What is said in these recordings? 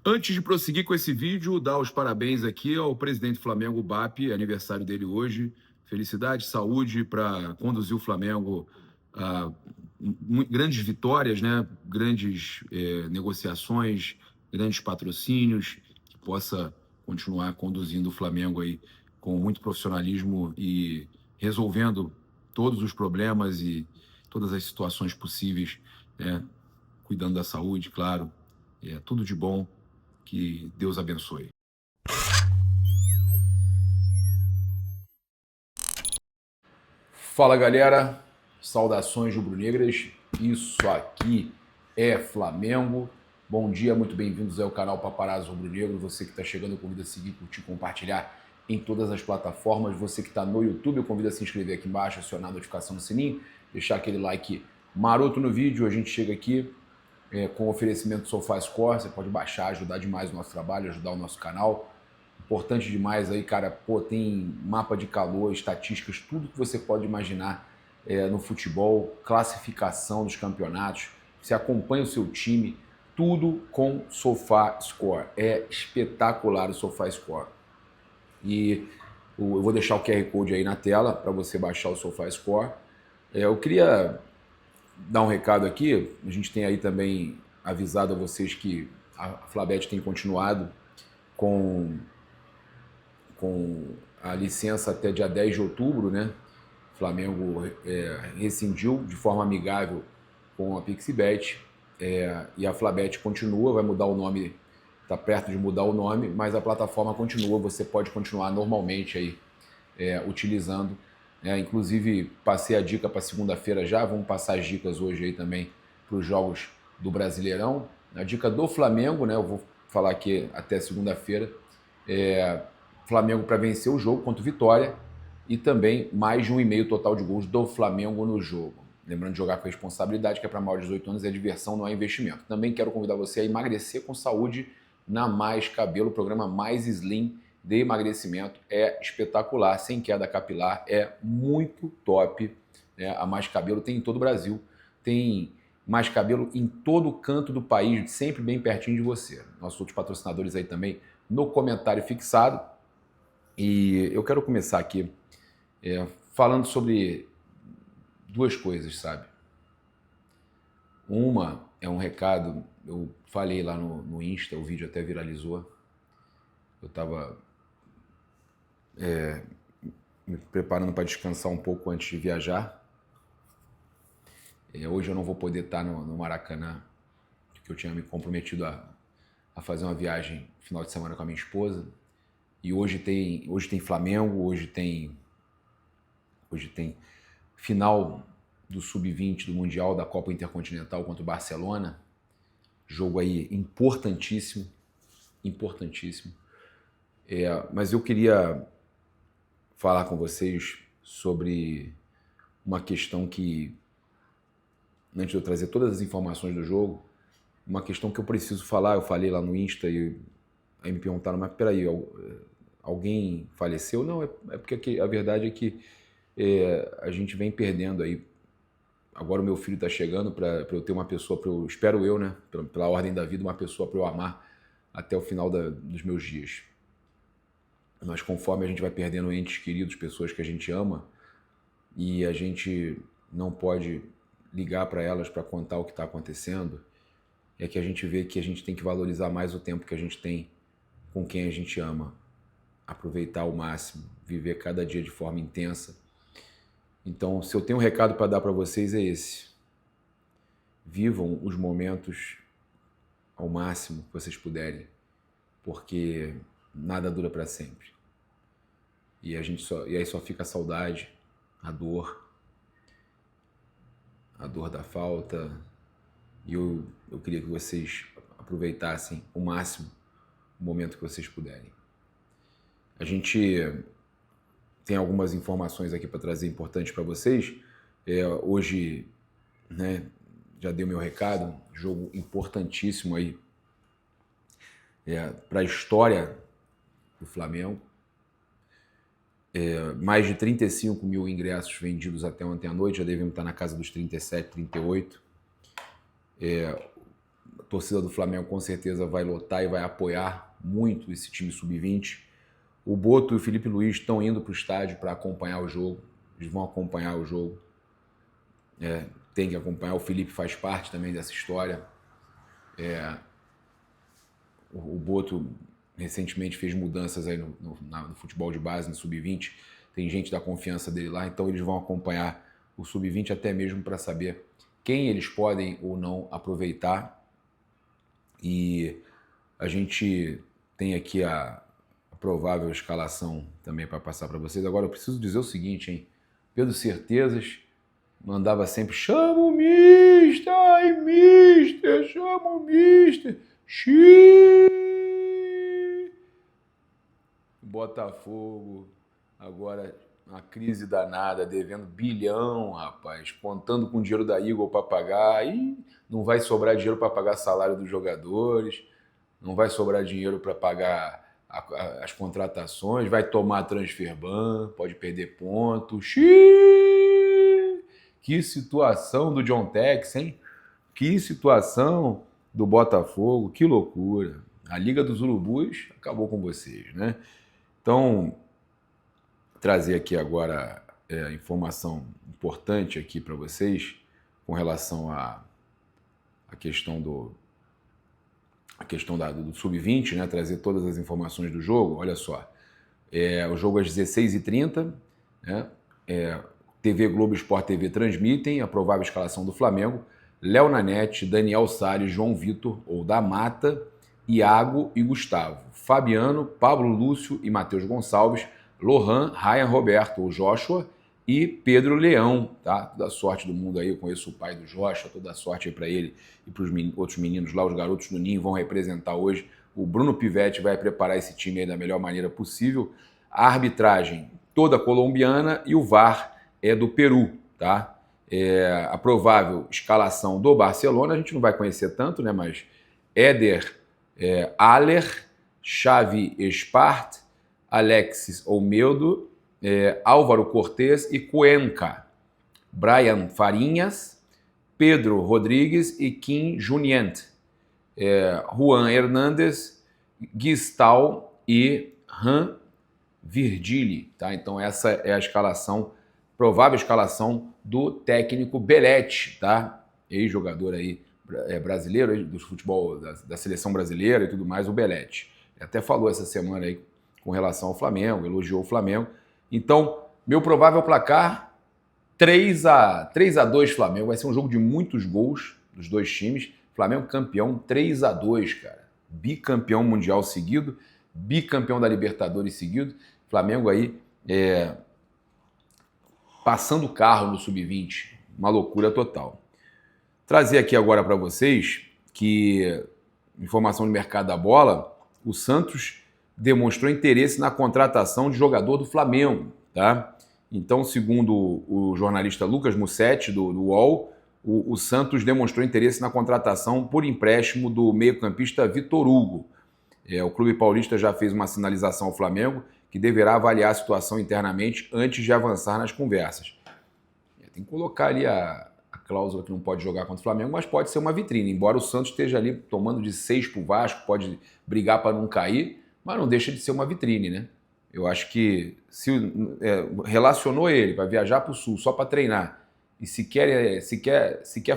Antes de prosseguir com esse vídeo, dar os parabéns aqui ao presidente do Flamengo, BAP, aniversário dele hoje. Felicidade, saúde para conduzir o Flamengo a grandes vitórias, né? Grandes negociações, grandes patrocínios, que possa continuar conduzindo o Flamengo aí com muito profissionalismo e resolvendo todos os problemas e todas as situações possíveis, né? Cuidando da saúde, claro. Tudo de bom. Que Deus abençoe. Fala galera, saudações rubro-negras, isso aqui é Flamengo. Bom dia, muito bem-vindos ao canal Paparazzo Rubro-Negro. Você que está chegando, eu convido a seguir, curtir, compartilhar em todas as plataformas. Você que está no YouTube, eu convido a se inscrever aqui embaixo, acionar a notificação no sininho, deixar aquele like maroto no vídeo. A gente chega aqui com oferecimento do SofaScore, você pode baixar, ajudar demais o nosso trabalho, ajudar o nosso canal. Importante demais aí, cara, pô, tem mapa de calor, estatísticas, tudo que você pode imaginar no futebol, classificação dos campeonatos, você acompanha o seu time, tudo com SofaScore. É espetacular o SofaScore. E eu vou deixar o QR Code aí na tela para você baixar o SofaScore. Eu queria dar um recado aqui, a gente tem aí também avisado a vocês que a Flabet tem continuado com a licença até dia 10 de outubro, né? O Flamengo rescindiu de forma amigável com a Pixibet e a Flabet continua, vai mudar o nome, está perto de mudar o nome, mas a plataforma continua, você pode continuar normalmente aí utilizando. Inclusive, passei a dica para segunda-feira já, vamos passar as dicas hoje aí também para os jogos do Brasileirão. A dica do Flamengo, né? Eu vou falar aqui até segunda-feira. Flamengo para vencer o jogo contra o Vitória e também mais de 1,5 total de gols do Flamengo no jogo. Lembrando de jogar com responsabilidade, que é para maior de 18 anos, é diversão, não é investimento. Também quero convidar você a emagrecer com saúde na Mais Cabelo, o programa mais slim de emagrecimento. É espetacular, sem queda capilar, é muito top. A Mais Cabelo tem em todo o Brasil, tem Mais Cabelo em todo canto do país, sempre bem pertinho de você. Nossos outros patrocinadores aí também no comentário fixado. E eu quero começar aqui falando sobre duas coisas, sabe? Uma é um recado, eu falei lá no Insta, o vídeo até viralizou. Eu estava me preparando para descansar um pouco antes de viajar. Hoje eu não vou poder estar no Maracanã, porque eu tinha me comprometido a fazer uma viagem no final de semana com a minha esposa. E hoje tem Flamengo, hoje tem final do Sub-20 do Mundial da Copa Intercontinental contra o Barcelona. Jogo aí importantíssimo, importantíssimo. Mas eu queria falar com vocês sobre uma questão que, antes de eu trazer todas as informações do jogo, uma questão que eu preciso falar. Eu falei lá no Insta e aí me perguntaram, mas peraí, alguém faleceu? Não, é porque a verdade é que a gente vem perdendo aí. Agora o meu filho está chegando para eu ter uma pessoa, espero eu, né, pela ordem da vida, uma pessoa para eu amar até o final dos meus dias. Mas conforme a gente vai perdendo entes queridos, pessoas que a gente ama, e a gente não pode ligar para elas para contar o que está acontecendo, é que a gente vê que a gente tem que valorizar mais o tempo que a gente tem com quem a gente ama, aproveitar ao máximo, viver cada dia de forma intensa. Então, se eu tenho um recado para dar para vocês é esse: vivam os momentos ao máximo que vocês puderem, porque nada dura para sempre. E aí só fica a saudade, a dor da falta. E eu queria que vocês aproveitassem o máximo o momento que vocês puderem. A gente tem algumas informações aqui para trazer importantes para vocês. Hoje, né, já dei o meu recado, jogo importantíssimo aí para a história do Flamengo. Mais de 35 mil ingressos vendidos até ontem à noite, já devemos estar na casa dos 37, 38. torcida do Flamengo com certeza vai lotar e vai apoiar muito esse time sub-20. O Boto e o Felipe Luiz estão indo para o estádio para acompanhar o jogo. Eles vão acompanhar o jogo. Tem que acompanhar. O Felipe faz parte também dessa história. O Boto recentemente fez mudanças aí no futebol de base, no sub-20. Tem gente da confiança dele lá, então eles vão acompanhar o sub-20 até mesmo para saber quem eles podem ou não aproveitar. E a gente tem aqui a provável escalação também para passar para vocês. Agora eu preciso dizer o seguinte, hein? Pedro Certezas mandava sempre: chama o mister, ai mister, chama o mister, xiii. Botafogo, agora uma crise danada, devendo bilhão, rapaz, contando com o dinheiro da Eagle para pagar, e não vai sobrar dinheiro para pagar salário dos jogadores, não vai sobrar dinheiro para pagar as contratações, vai tomar transfer ban, pode perder pontos. Xiii! Que situação do John Tex, hein? Que situação do Botafogo, que loucura. A Liga dos Urubus acabou com vocês, né? Então, trazer aqui agora informação importante aqui para vocês com relação à questão do sub-20, né? Trazer todas as informações do jogo. Olha só, o jogo às 16h30, né? TV Globo e Sport TV transmitem a provável escalação do Flamengo: Léo Nanete, Daniel Salles, João Vitor ou da Mata, Iago e Gustavo, Fabiano, Pablo Lúcio e Matheus Gonçalves, Lohan, Ryan Roberto ou Joshua e Pedro Leão, tá? Toda a sorte do mundo aí, eu conheço o pai do Joshua, toda a sorte aí para ele e para os outros meninos lá, os garotos do Ninho vão representar hoje. O Bruno Pivetti vai preparar esse time aí da melhor maneira possível. A arbitragem toda colombiana e o VAR é do Peru, tá? A provável escalação do Barcelona, a gente não vai conhecer tanto, né? Mas Éder Aller, Xavi Espart, Alexis Olmedo, Álvaro Cortés e Cuenca, Brian Farinhas, Pedro Rodrigues e Kim Junient, Juan Hernández, Gistal e Han Virgili, tá? Então essa é a escalação, provável escalação do técnico Belletti, tá? Ex-jogador aí brasileiro, do futebol da seleção brasileira e tudo mais, o Belletti. Ele até falou essa semana aí com relação ao Flamengo, elogiou o Flamengo. Então, meu provável placar, 3-2 Flamengo. Vai ser um jogo de muitos gols dos dois times. Flamengo campeão, 3-2, cara. Bicampeão mundial seguido, bicampeão da Libertadores seguido. Flamengo aí passando o carro no sub-20. Uma loucura total. Trazer aqui agora para vocês que, informação do mercado da bola, o Santos demonstrou interesse na contratação de jogador do Flamengo, tá? Então, segundo o jornalista Lucas Mussetti, do UOL, o Santos demonstrou interesse na contratação por empréstimo do meio-campista Vitor Hugo. O clube paulista já fez uma sinalização ao Flamengo que deverá avaliar a situação internamente antes de avançar nas conversas. Tem que colocar ali a cláusula que não pode jogar contra o Flamengo, mas pode ser uma vitrine. Embora o Santos esteja ali tomando de 6 para o Vasco, pode brigar para não cair, mas não deixa de ser uma vitrine, né? Eu acho que se relacionou ele para viajar para o Sul só para treinar e sequer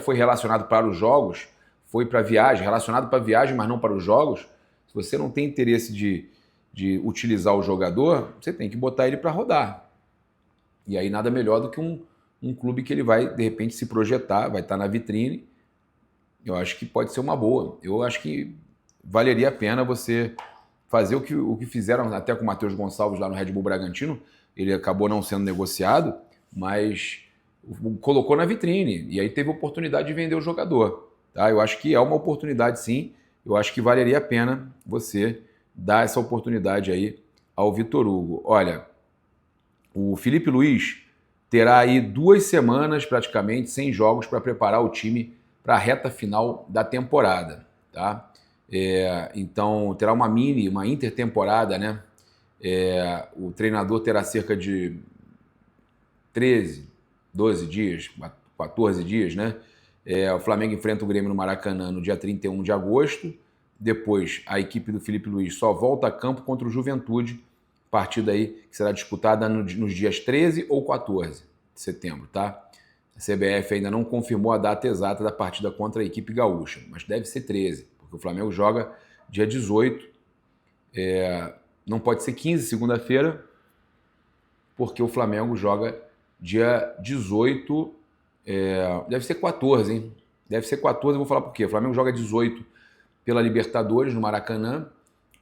foi relacionado para os jogos, foi para viagem, relacionado para viagem, mas não para os jogos, se você não tem interesse de utilizar o jogador, você tem que botar ele para rodar. E aí nada melhor do que um clube que ele vai, de repente, se projetar, vai estar na vitrine. Eu acho que pode ser uma boa. Eu acho que valeria a pena você fazer o que fizeram até com o Matheus Gonçalves lá no Red Bull Bragantino. Ele acabou não sendo negociado, mas colocou na vitrine. E aí teve a oportunidade de vender o jogador. Tá? Eu acho que é uma oportunidade, sim. Eu acho que valeria a pena você dar essa oportunidade aí ao Vitor Hugo. Olha, o Felipe Luiz terá aí 2 semanas praticamente sem jogos para preparar o time para a reta final da temporada, tá? Então terá uma intertemporada, né? O treinador terá cerca de 13, 12 dias, 14 dias, né? O Flamengo enfrenta o Grêmio no Maracanã no dia 31 de agosto. Depois, a equipe do Felipe Luiz só volta a campo contra o Juventude, partida aí que será disputada nos dias 13 ou 14 de setembro, tá? A CBF ainda não confirmou a data exata da partida contra a equipe gaúcha, mas deve ser 13, porque o Flamengo joga dia 18. Não pode ser 15, segunda-feira, porque o Flamengo joga dia 18, deve ser 14, hein? Deve ser 14, eu vou falar por quê. O Flamengo joga 18 pela Libertadores no Maracanã,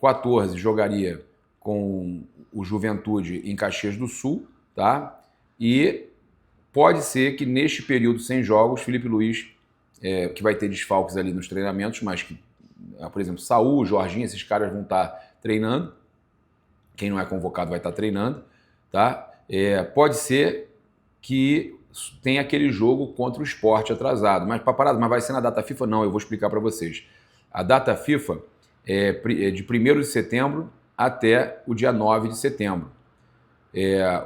14 jogaria com o Juventude em Caxias do Sul, tá? E pode ser que neste período sem jogos, Felipe Luiz, que vai ter desfalques ali nos treinamentos, mas que, por exemplo, Saúl, Jorginho, esses caras vão estar treinando. Quem não é convocado vai estar treinando, tá? Pode ser que tenha aquele jogo contra o Sport atrasado, mas vai ser na data FIFA? Não, eu vou explicar para vocês. A data FIFA é de 1º de setembro até o dia 9 de setembro.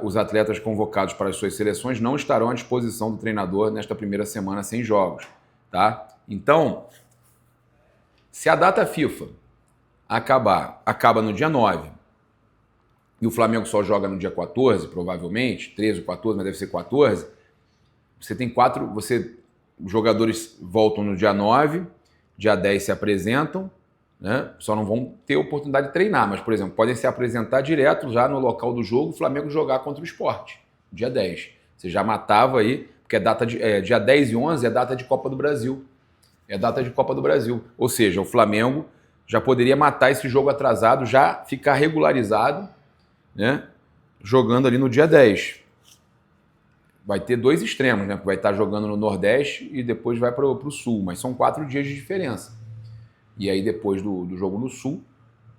Os atletas convocados para as suas seleções não estarão à disposição do treinador nesta primeira semana sem jogos, tá? Então, se a data FIFA acaba no dia 9 e o Flamengo só joga no dia 14, provavelmente, 13 ou 14, mas deve ser 14, você tem os jogadores voltam no dia 9, dia 10 se apresentam, né? Só não vão ter oportunidade de treinar, mas, por exemplo, podem se apresentar direto já no local do jogo, o Flamengo jogar contra o Sport, dia 10. Você já matava aí, porque dia 10 e 11 é data de Copa do Brasil. É data de Copa do Brasil. Ou seja, o Flamengo já poderia matar esse jogo atrasado, já ficar regularizado, né? Jogando ali no dia 10. Vai ter 2 extremos, né? Vai estar jogando no Nordeste e depois vai para o Sul, mas são 4 dias de diferença. E aí depois do jogo no Sul,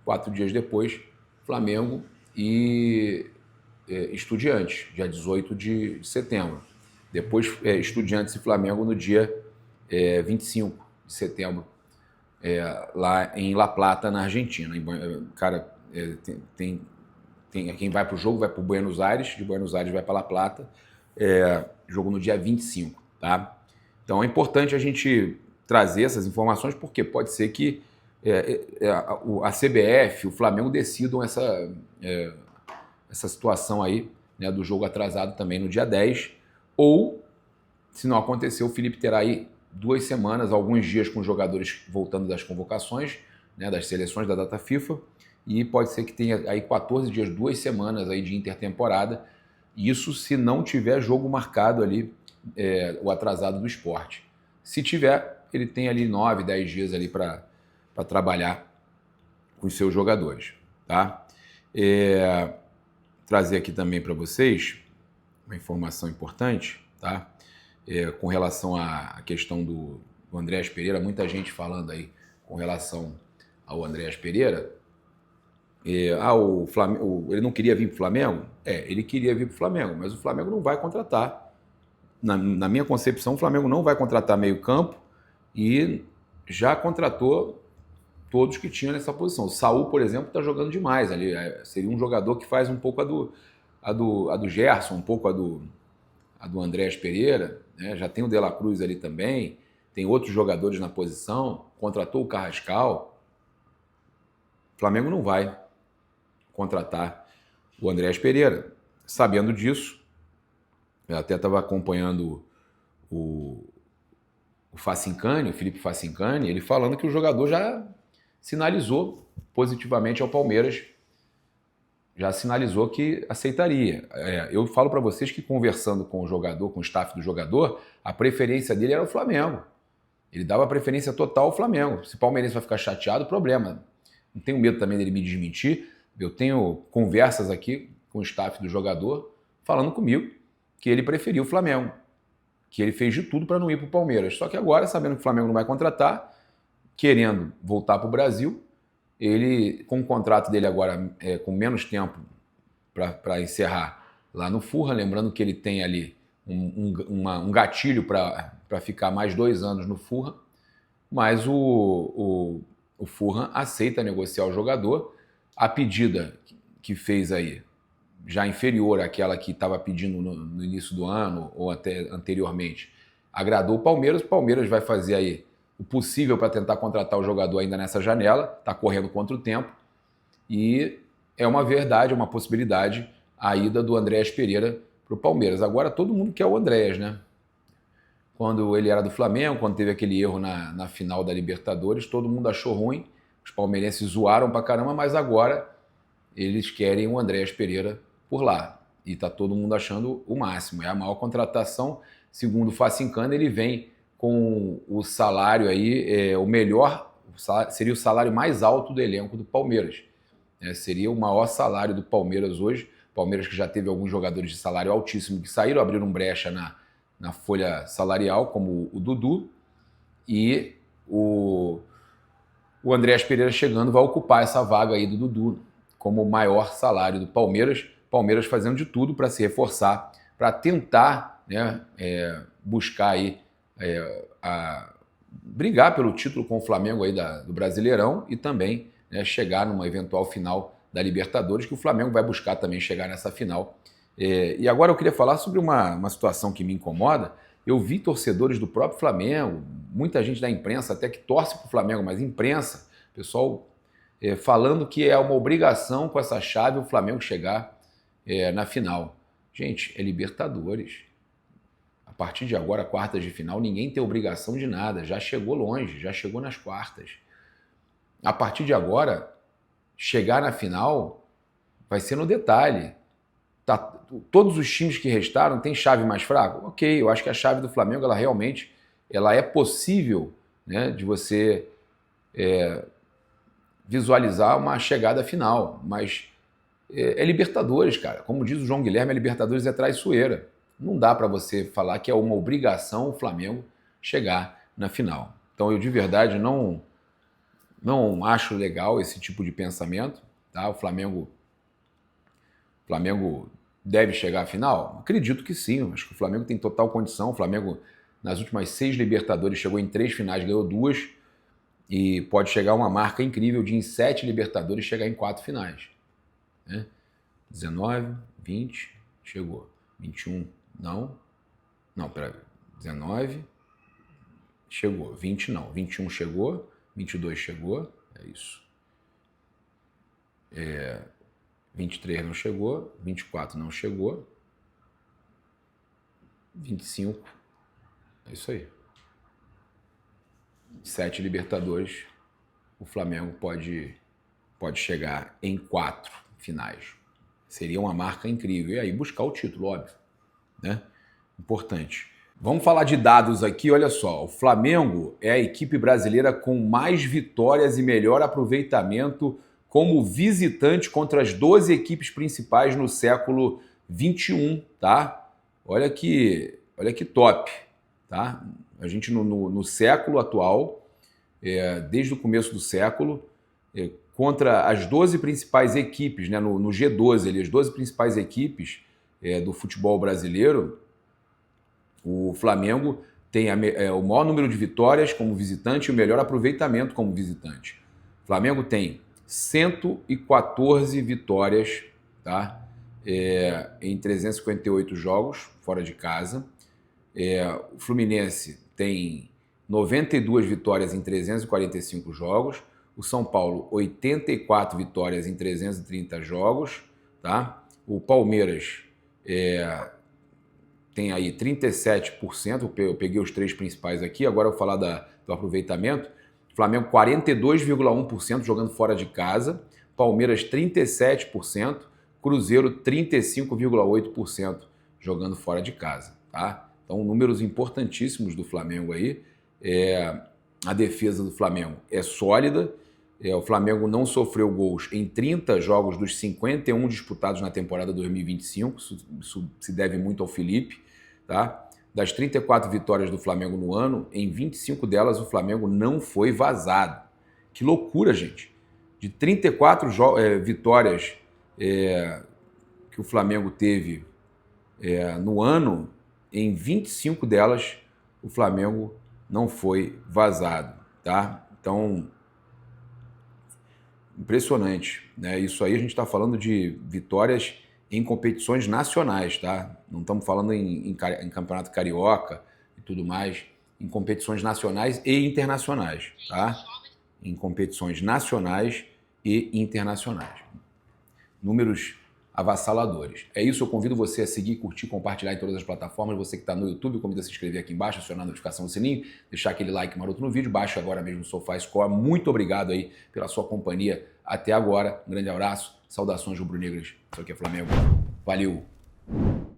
4 dias depois, Flamengo e Estudiantes, dia 18 de setembro. Depois Estudiantes e Flamengo no dia 25 de setembro, lá em La Plata, na Argentina. Cara, tem quem vai para o jogo, vai para Buenos Aires, de Buenos Aires vai para La Plata, jogo no dia 25, tá? Então é importante a gente trazer essas informações, porque pode ser que a CBF, o Flamengo decidam essa situação aí, né, do jogo atrasado também no dia 10, ou, se não acontecer, o Felipe terá aí 2 semanas, alguns dias com os jogadores voltando das convocações, né, das seleções da data FIFA, e pode ser que tenha aí 14 dias, 2 semanas aí de intertemporada, isso se não tiver jogo marcado ali, o atrasado do Sport. Se tiver, ele tem ali 9, 10 dias ali para trabalhar com os seus jogadores, tá? Trazer aqui também para vocês uma informação importante, tá? Com relação à questão do Andreas Pereira, muita gente falando aí com relação ao Andreas Pereira. O Flamengo, ele não queria vir para o Flamengo? Ele queria vir para o Flamengo, mas o Flamengo não vai contratar. Na minha concepção, o Flamengo não vai contratar meio campo e já contratou todos que tinham nessa posição. O Saúl, por exemplo, está jogando demais ali. Seria um jogador que faz um pouco a do Gerson, um pouco a do Andreas Pereira, né? Já tem o De La Cruz ali também, tem outros jogadores na posição, contratou o Carrascal. O Flamengo não vai contratar o Andreas Pereira. Sabendo disso, eu até estava acompanhando o Facincani, o Felipe Facincani, ele falando que o jogador já sinalizou positivamente ao Palmeiras, já sinalizou que aceitaria. Eu falo para vocês que, conversando com o jogador, com o staff do jogador, a preferência dele era o Flamengo. Ele dava preferência total ao Flamengo. Se o palmeirense vai ficar chateado, problema. Não tenho medo também dele me desmentir. Eu tenho conversas aqui com o staff do jogador falando comigo que ele preferiu o Flamengo, que ele fez de tudo para não ir para o Palmeiras. Só que agora, sabendo que o Flamengo não vai contratar, querendo voltar para o Brasil, ele, com o contrato dele agora com menos tempo para encerrar lá no Fulham, lembrando que ele tem ali um gatilho para ficar mais 2 anos no Fulham, mas o Fulham aceita negociar o jogador. A pedida que fez aí, já inferior àquela que estava pedindo no início do ano ou até anteriormente, agradou o Palmeiras vai fazer aí o possível para tentar contratar o jogador ainda nessa janela, está correndo contra o tempo, e é uma verdade, uma possibilidade a ida do Andréas Pereira para o Palmeiras. Agora todo mundo quer o Andréas, né? Quando ele era do Flamengo, quando teve aquele erro na final da Libertadores, todo mundo achou ruim, os palmeirenses zoaram pra caramba, mas agora eles querem o Andréas Pereira por lá. E tá todo mundo achando o máximo. É a maior contratação, segundo o Facincana, ele vem com o salário aí, o melhor, seria o salário mais alto do elenco do Palmeiras. Seria o maior salário do Palmeiras hoje. Palmeiras que já teve alguns jogadores de salário altíssimo que saíram, abriram brecha na folha salarial, como o Dudu, e o Andréas Pereira chegando vai ocupar essa vaga aí do Dudu como o maior salário do Palmeiras. Palmeiras fazendo de tudo para se reforçar, para tentar, né, buscar aí brigar pelo título com o Flamengo aí do Brasileirão e também, né, chegar numa eventual final da Libertadores, que o Flamengo vai buscar também chegar nessa final. E agora eu queria falar sobre uma situação que me incomoda. Eu vi torcedores do próprio Flamengo, muita gente da imprensa até que torce para o Flamengo, mas imprensa, pessoal falando que é uma obrigação com essa chave o Flamengo chegar na final. Gente, é Libertadores. A partir de agora, quartas de final, ninguém tem obrigação de nada. Já chegou longe, já chegou nas quartas. A partir de agora, chegar na final vai ser no detalhe. Todos os times que restaram têm chave mais fraca? Ok, eu acho que a chave do Flamengo, ela realmente é possível, né, de você visualizar uma chegada final, mas é Libertadores, cara. Como diz o João Guilherme, a Libertadores é traiçoeira. Não dá para você falar que é uma obrigação o Flamengo chegar na final. Então eu de verdade não acho legal esse tipo de pensamento, tá? O Flamengo deve chegar à final? Acredito que sim, acho que o Flamengo tem total condição. O Flamengo, nas últimas 6 Libertadores, chegou em 3 finais, ganhou 2, e pode chegar a uma marca incrível de, em 7 Libertadores, chegar em 4 finais. Né? 19, 20, chegou. 21, não, peraí, 19, chegou. 20 não, 21 chegou, 22 chegou, é isso. 23 não chegou, 24 não chegou, 25, é isso aí. 7 Libertadores, o Flamengo pode chegar em 4 finais. Seria uma marca incrível. E aí buscar o título, óbvio, né? Importante. Vamos falar de dados aqui, olha só. O Flamengo é a equipe brasileira com mais vitórias e melhor aproveitamento como visitante contra as 12 equipes principais no século XXI, tá? Olha que top, tá? A gente no século atual, desde o começo do século, contra as 12 principais equipes, né, no G12, ali, as 12 principais equipes do futebol brasileiro, o Flamengo tem o maior número de vitórias como visitante e o melhor aproveitamento como visitante. O Flamengo tem 114 vitórias, tá? Em 358 jogos fora de casa. O Fluminense tem 92 vitórias em 345 jogos. O São Paulo, 84 vitórias em 330 jogos. Tá? O Palmeiras tem aí 37%. Eu peguei os 3 principais aqui. Agora eu vou falar do aproveitamento. Flamengo, 42,1% jogando fora de casa. Palmeiras, 37%. Cruzeiro, 35,8% jogando fora de casa. Tá? Então, números importantíssimos do Flamengo aí. A defesa do Flamengo é sólida. O Flamengo não sofreu gols em 30 jogos dos 51 disputados na temporada 2025. Isso se deve muito ao Felipe. Tá? Das 34 vitórias do Flamengo no ano, em 25 delas o Flamengo não foi vazado. Que loucura, gente. De 34 vitórias que o Flamengo teve no ano, em 25 delas o Flamengo não foi vazado, tá? Então, impressionante, né? Isso aí a gente está falando de vitórias em competições nacionais, tá? Não estamos falando em campeonato carioca, e tudo mais, em competições nacionais e internacionais, tá? Em competições nacionais e internacionais. Números avassaladores. É isso, eu convido você a seguir, curtir, compartilhar em todas as plataformas. Você que está no YouTube, convido a se inscrever aqui embaixo, acionar a notificação do sininho, deixar aquele like maroto no vídeo, baixa agora mesmo o SofaScore. Muito obrigado aí pela sua companhia até agora. Um grande abraço, saudações rubro-negras. Isso aqui é Flamengo. Valeu!